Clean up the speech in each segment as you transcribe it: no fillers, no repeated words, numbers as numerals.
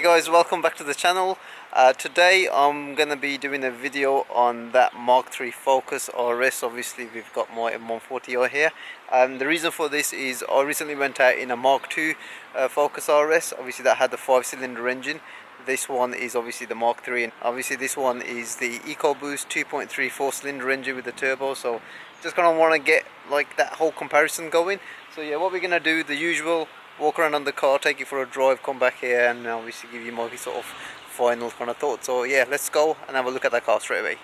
guys, welcome back to the channel. Today I'm going to be doing a video on that Mk3 Focus RS. Obviously we've got my M140i here. The reason for this is I recently went out in a Mk2 Focus RS. Obviously that had the 5-cylinder engine. This one is obviously the Mk3, and obviously this one is the EcoBoost 2.3 4-cylinder engine with the turbo. So just kind of want to get like that whole comparison going. So yeah, what we're going to do, the usual, walk around on the car, take it for a drive, come back here and obviously give you my sort of final kind of thoughts. So yeah, let's go and have a look at that car straight away.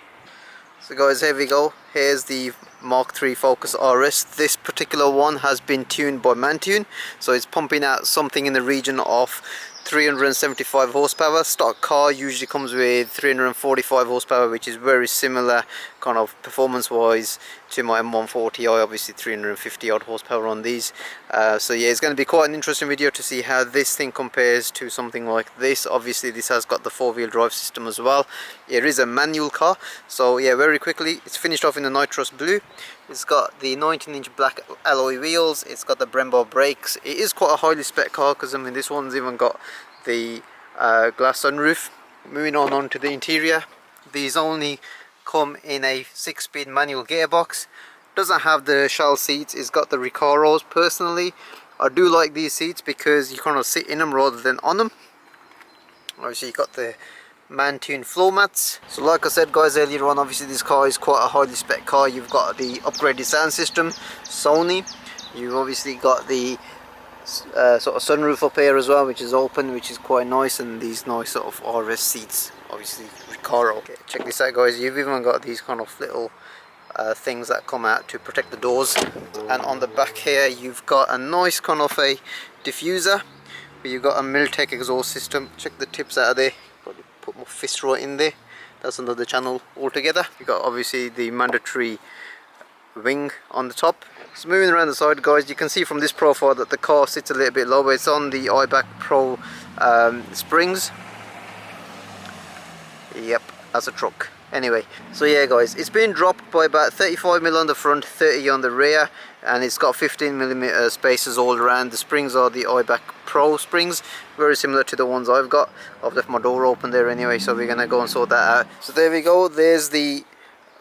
So guys, here we go. Here's the Mk3 Focus RS. This particular one has been tuned by Mountune, so it's pumping out something in the region of 375 horsepower. Stock car usually comes with 345 horsepower, which is very similar kind of performance wise to my M140i, obviously 350 odd horsepower on these. So yeah, it's going to be quite an interesting video to see how this thing compares to something like this. Obviously this has got the 4-wheel drive system as well. It is a manual car. So yeah, very quickly, it's finished off in the nitrous blue. It's got the 19-inch black alloy wheels. It's got the Brembo brakes. It is quite a highly spec car because I mean this one's even got the glass sunroof. Moving on to the interior, these only come in a 6-speed manual gearbox. Doesn't have the shell seats. It's got the Recaros. Personally, I do like these seats because you kind of sit in them rather than on them. Obviously you got the Mountune floor mats. So like I said guys earlier on, obviously this car is quite a highly spec car. You've got the upgraded sound system, Sony. You've obviously got the sort of sunroof up here as well, which is open, which is quite nice, and these nice sort of RS seats, obviously Recaro. Okay, check this out guys, you've even got these kind of little things that come out to protect the doors, and on the back here you've got a nice kind of a diffuser, where you've got a Miltech exhaust system. Check the tips out of there. Probably put my fist right in there. That's another channel altogether. You've got obviously the mandatory wing on the top. So moving around the side guys, you can see from this profile that the car sits a little bit lower. It's on the iBack Pro springs. Yep, that's a truck. Anyway, so yeah guys, it's been dropped by about 35mm on the front, 30 on the rear, and it's got 15mm spacers all around. The springs are the iBack Pro springs, very similar to the ones I've got. I've left my door open there anyway, so we're gonna go and sort that out. So there we go, there's the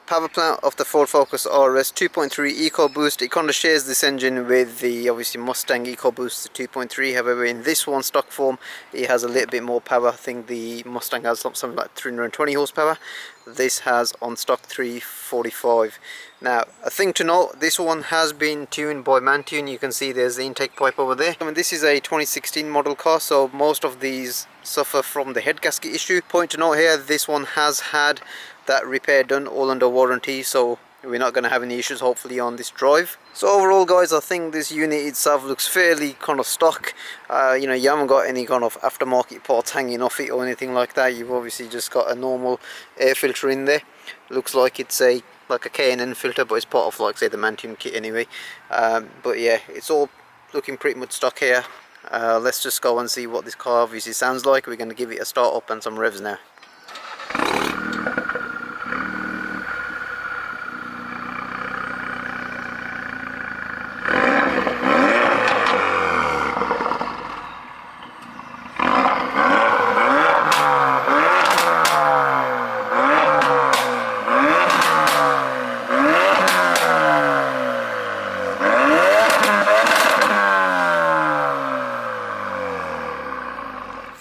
power plant of the Ford Focus RS 2.3 EcoBoost. It kind of shares this engine with the obviously Mustang EcoBoost 2.3. However, in this one stock form, it has a little bit more power. I think the Mustang has something like 320 horsepower. This has on stock 345. Now, a thing to note, this one has been tuned by Mountune. You can see there's the intake pipe over there. I mean, this is a 2016 model car, so most of these suffer from the head gasket issue. Point to note here, this one has had that repair done, all under warranty, so we're not going to have any issues hopefully on this drive. So overall guys, I think this unit itself looks fairly kind of stock. You know, you haven't got any kind of aftermarket parts hanging off it or anything like that. You've obviously just got a normal air filter in there. Looks like it's like a K&N filter, but it's part of, like say, the Mountune kit anyway. But yeah, it's all looking pretty much stock here. Let's just go and see what this car obviously sounds like. We're going to give it a start up and some revs now.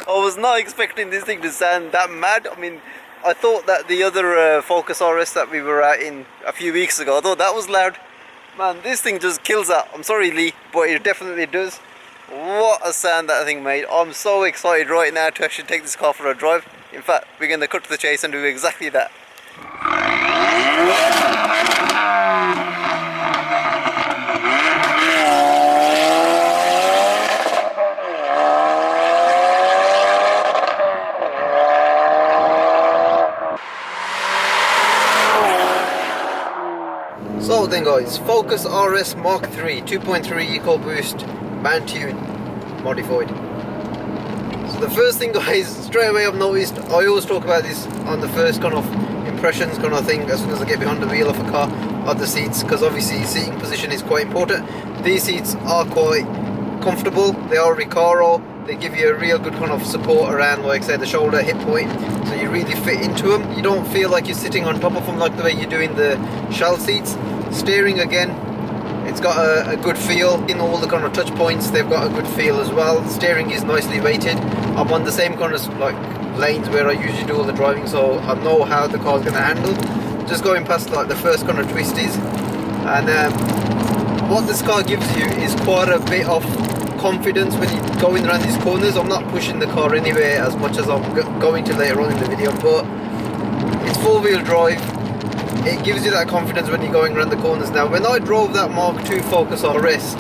I was not expecting this thing to sound that mad. I mean, I thought that the other Focus RS that we were at in a few weeks ago, I thought that was loud. Man, this thing just kills that. I'm sorry Lee, but it definitely does. What a sound that thing made. I'm so excited right now to actually take this car for a drive. In fact, we're going to cut to the chase and do exactly that. So then guys, Focus RS Mk3 2.3 EcoBoost Mountune modified. So the first thing guys, straight away I've noticed, I always talk about this on the first kind of impressions kind of thing as soon as I get behind the wheel of a car, are the seats, because obviously seating position is quite important. These seats are quite comfortable, they are Recaro, They give you a real good kind of support around, like say, the shoulder hip point, so you really fit into them. You don't feel like you're sitting on top of them like the way you do in the shell seats. Steering again, it's got a good feel. In all the kind of touch points, they've got a good feel as well. Steering is nicely weighted. I'm on the same kind of like lanes where I usually do all the driving, so I know how the car's going to handle. Just going past like the first kind of twisties, and what this car gives you is quite a bit of confidence when you're going around these corners. I'm not pushing the car anywhere as much as I'm going to later on in the video, but it's four-wheel drive. It gives you that confidence when you're going around the corners. Now, when I drove that Mark II Focus RS,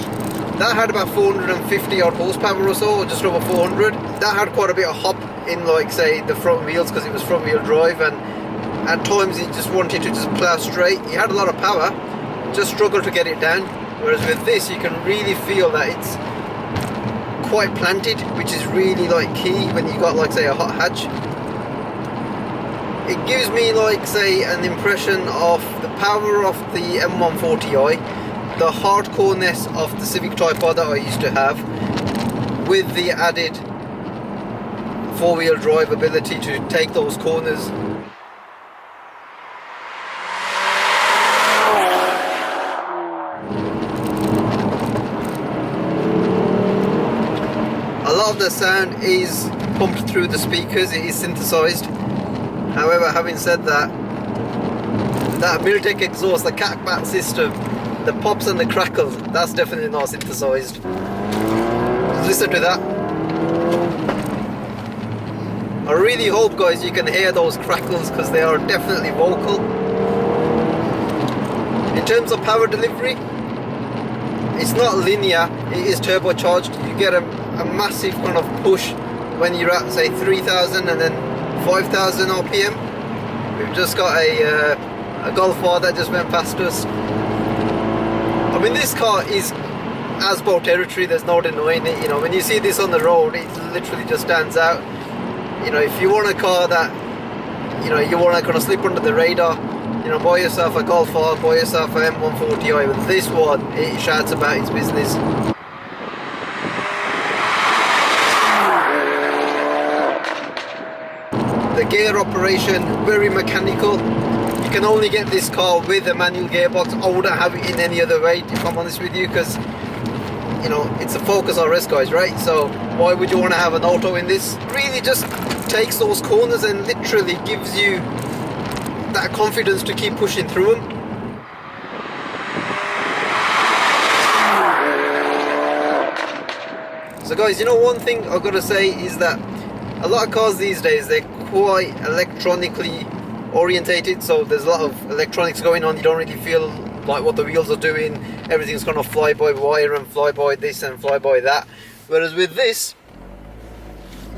that had about 450 odd horsepower or so, or just over 400. That had quite a bit of hop in, like say, the front wheels, because it was front wheel drive, and at times you just wanted to just plough straight. You had a lot of power, just struggled to get it down. Whereas with this, you can really feel that it's quite planted, which is really like key when you got, like say, a hot hatch. It gives me, like say, an impression of the power of the M140i, the hardcoreness of the Civic Type R that I used to have, with the added four-wheel drive ability to take those corners. A lot of the sound is pumped through the speakers, it is synthesized. However, having said that, that Miltech exhaust, the catback system, the pops and the crackles, that's definitely not synthesized. Just listen to that. I really hope, guys, you can hear those crackles, because they are definitely vocal. In terms of power delivery, it's not linear, it is turbocharged. You get a massive kind of push when you're at say 3000 and then 5000 RPM. We've just got a Golf R that just went past us. I mean, this car is Asbo territory, there's no denying it. You know, when you see this on the road, it literally just stands out. You know, if you want a car that, you know, you want to kind of slip under the radar, you know, buy yourself a Golf R, buy yourself an M140i. With this one, it shouts about its business. The gear operation, very mechanical. You can only get this car with a manual gearbox. I wouldn't have it in any other way, if I'm honest with you, because, you know, it's a Focus RS, guys, right? So why would you want to have an auto in this? Really just takes those corners and literally gives you that confidence to keep pushing through them. So guys, you know, one thing I've got to say is that a lot of cars these days, they're quite electronically orientated, so there's a lot of electronics going on. You don't really feel like what the wheels are doing. Everything's kind of fly by wire and fly by this and fly by that. Whereas with this,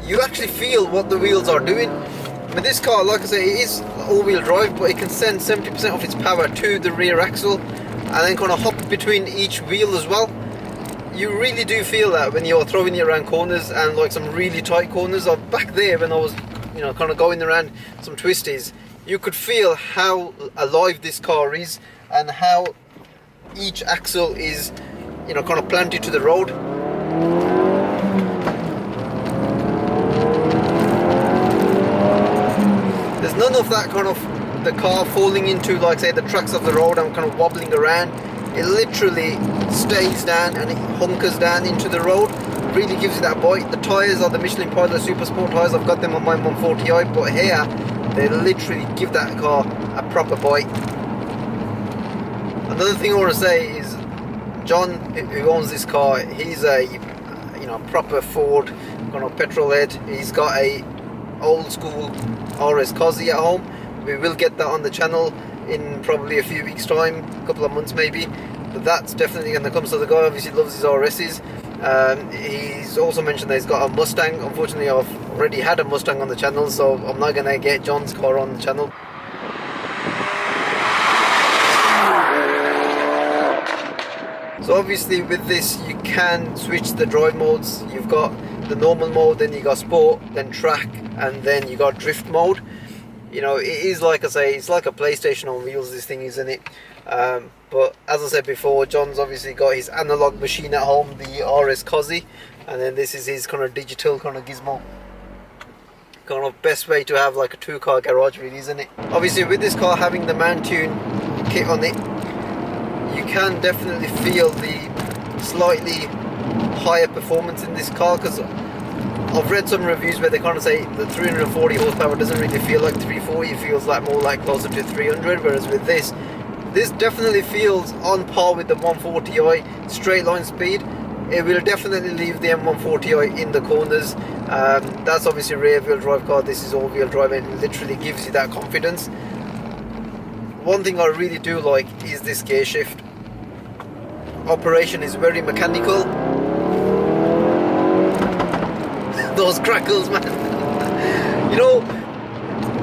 you actually feel what the wheels are doing. I mean, this car, like I say, it is all-wheel drive, but it can send 70% of its power to the rear axle and then kind of hop between each wheel as well. You really do feel that when you're throwing it around corners, and like some really tight corners. Or back there when I was, you know, kind of going around some twisties, you could feel how alive this car is and how each axle is, you know, kind of planted to the road. There's none of that kind of the car falling into, like say, the tracks of the road and kind of wobbling around. It literally stays down and it hunkers down into the road. Really gives you that bite. The tyres are the Michelin Pilot Super Sport tyres. I've got them on my 140i, but here they literally give that car a proper bite. Another thing I want to say is John, who owns this car, he's a, you know, proper Ford kind of petrol head. He's got a old school RS Cosy at home. We will get that on the channel in probably a few weeks time, a couple of months maybe, but that's definitely going to come. So the guy obviously loves his RSs. He's also mentioned that he's got a Mustang. Unfortunately, I've already had a Mustang on the channel, so I'm not going to get John's car on the channel. So obviously with this you can switch the drive modes. You've got the normal mode, then you got sport, then track, and then you got drift mode. You know, it is, like I say, it's like a PlayStation on wheels, this thing, isn't it? But as I said before, John's obviously got his analog machine at home, the RS Cosy. and then this is his kind of digital kind of gizmo. Kind of best way to have like a 2-car garage, really, isn't it? Obviously with this car having the Mountune kit on it, you can definitely feel the slightly higher performance in this car, because I've read some reviews where they kind of say the 340 horsepower doesn't really feel like 340, it feels like more like closer to 300, whereas with this definitely feels on par with the 140i straight line speed. It will definitely leave the M140i in the corners. That's obviously rear wheel drive car, this is all wheel drive, and it literally gives you that confidence. One thing I really do like is this gear shift. Operation is very mechanical. Those crackles, man. You know,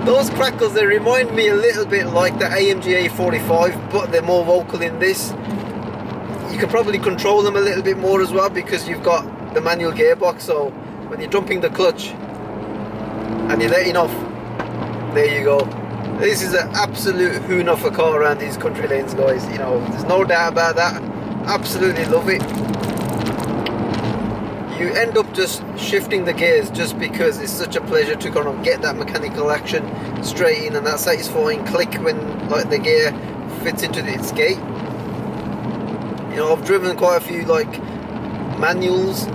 those crackles, they remind me a little bit like the AMG A45, but they're more vocal in this. You can probably control them a little bit more as well, because you've got the manual gearbox, so when you're dumping the clutch and you're letting off, there you go. This is an absolute hoon of a car around these country lanes, guys. You know, there's no doubt about that. Absolutely love it. You end up just shifting the gears just because it's such a pleasure to kind of get that mechanical action straight in, and that satisfying click when like the gear fits into its gate. You know, I've driven quite a few like manuals.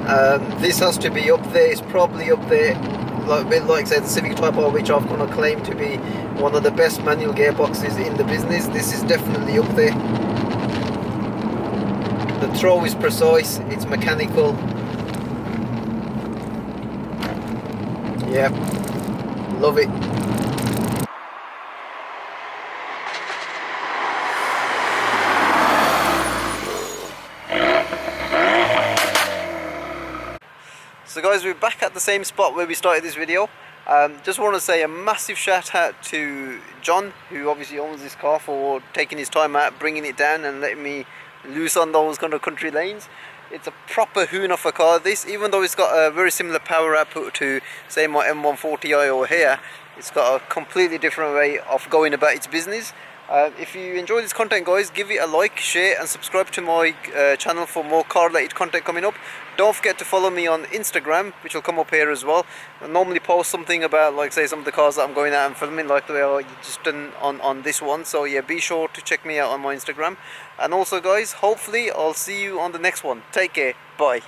This has to be up there. It's probably up there, like a bit like say the Civic Type R, which I've kind of claimed to be one of the best manual gearboxes in the business. This is definitely up there. The throw is precise. It's mechanical. Yeah, love it. So guys, we're back at the same spot where we started this video. Just want to say a massive shout out to John, who obviously owns this car, for taking his time out, bringing it down and letting me loose on those kind of country lanes. It's a proper hoon of a car, this, even though it's got a very similar power output to say my M140i over here. It's got a completely different way of going about its business. If you enjoy this content, guys, give it a like, share and subscribe to my channel for more car related content coming up. Don't forget to follow me on Instagram, which will come up here as well. I normally post something about, like say, some of the cars that I'm going out and filming, like the way I just done on this one. So yeah, be sure to check me out on my Instagram. And also guys, hopefully I'll see you on the next one. Take care, bye.